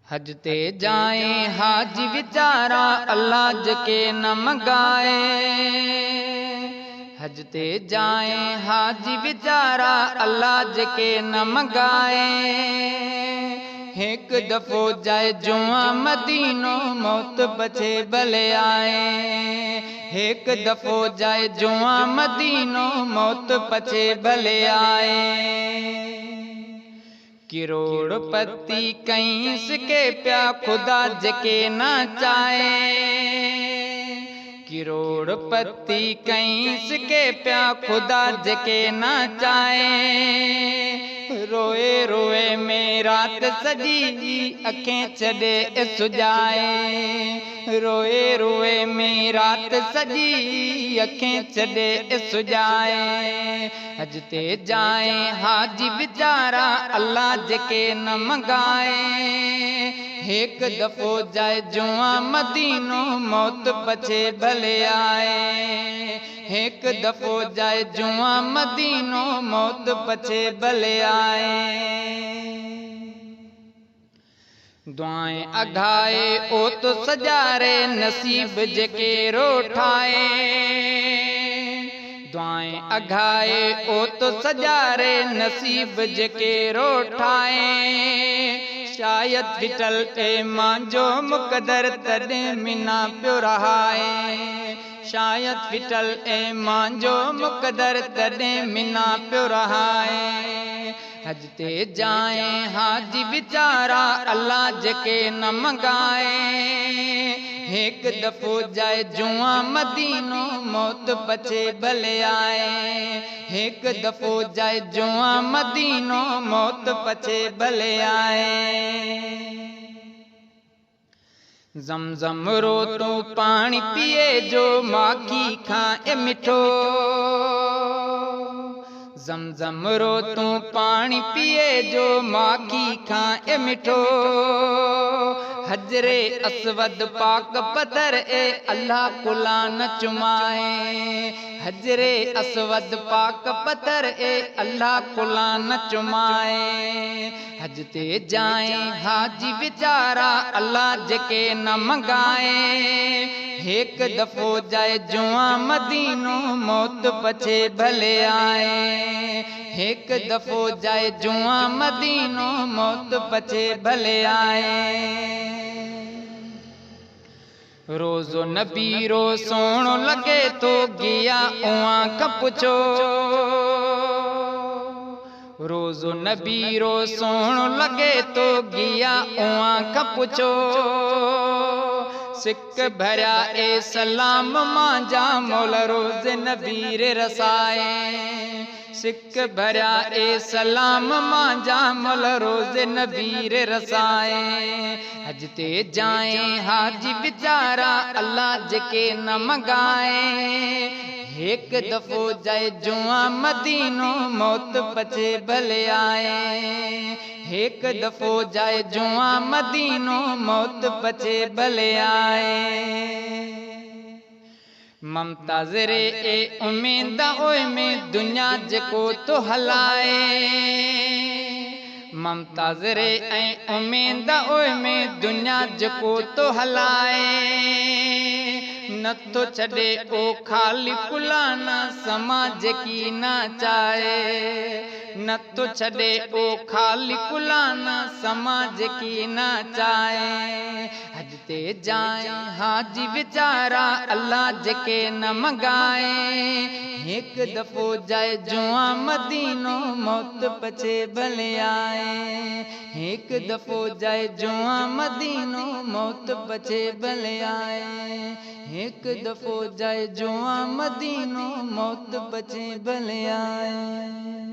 हज ते जाए हाजी विचारा अल्लाह जके न मंगाए। हज ते जाए हाजी विचारा अल्लाह जके न मंगाए। एक दफो जाए जुआ मदीनो मौत बचे भले आए। एक दफो जाए जुआ मदीनो मौत बचे भले आए। करोड़पति कईस के प्या खुदा जके ना चाहे। करोड़पति कईस के प्या खुदा जके ना चाहे। रोए रोए में रात सजी अखें छड़े सुजाए। रोए रोए में रात सजी अखें छड़े सुजाए। हज ते जाए हाजी विचारा अल्लाह जके न मंगाए। एक दफो जाए जुआ मदीनो मौत पछे भले आए। एक दफो जाए जुआ मदीनो मौत पछे भले आए। दुआएं अघाए ओ तो सजारे नसीब जके रोठाए। दुआएं अघाए ओ तो सजारे नसीब जके रोठाए। शायद फिटल ए मांजो मुकदर तॾे मिना पियो रहाए। शायद फिटल ए मांजो मुकदर तॾे मिना पियो रहाए। हज ते जाए हाजी विचारा अल्लाह जके न मंगाए। एक दफो जाए जुआ मदीनो मौत बचे भले आए। एक दफो जाए जुआ मदीनो मौत बचे भले आए। जमजम रो तो पानी पिए जो माखी खाए मिठो। जमजम रो तू पानी पिए जो माखी खाए मिठो। हजरे असवद पाक पत्थर ए अल्लाह कुला न चुमाए। हजरे असवद पाक पत्थर ए अल्लाह कुला न चुमाए। हज ते जाए हाजी विचारा अल्लाह जके न मंगाए। एक दफो जाए जुआ मदीनो मौत पछे भले आए। एक दफो जाए जुआ मदीनो मौत पछे भले आए। रोज़ो नबी रो सोणो लगे तो गिया उआ कपुछो। रोज़ो नबी रो सोणो लगे तो गिया उआ कपुछो। सिक भरिया ए सलाम मांजा मोल रोज़ नबी रे रसाए। सिक भरिया ए सलाम मांजा मोल रोज़ नबी रे रसाए। हज ते जाए हाजी विचारा अल्लाह जके न मंगाए। एक दफो जाए जुआ मदीनो मौत पछे भले आए। एक दफो जाए जुआ मदीनो मौत पछे भले आए। ममताज़ रे ए उम्मीद ओए में दुनिया जको तो हलाए। ममताज़ रे ऐं उम्मीद ओए में दुनिया जको तो हलाए। नथो छड़े ओ खाली कुलाना समाज की ना चाहे। नथो छड़े ओ खाली कुलाना समाज की ना चाहे। हज ते जाए हाजी विचारा अल्लाह जके न मंगाए। एक दफो जाए जुआ मदीनो मौत पछे भले आए। एक दफो जाए जुआ मदीनो मौत पछे भले आए। एक दफो जाए जुआ मदीनो मौत पछे भले आए।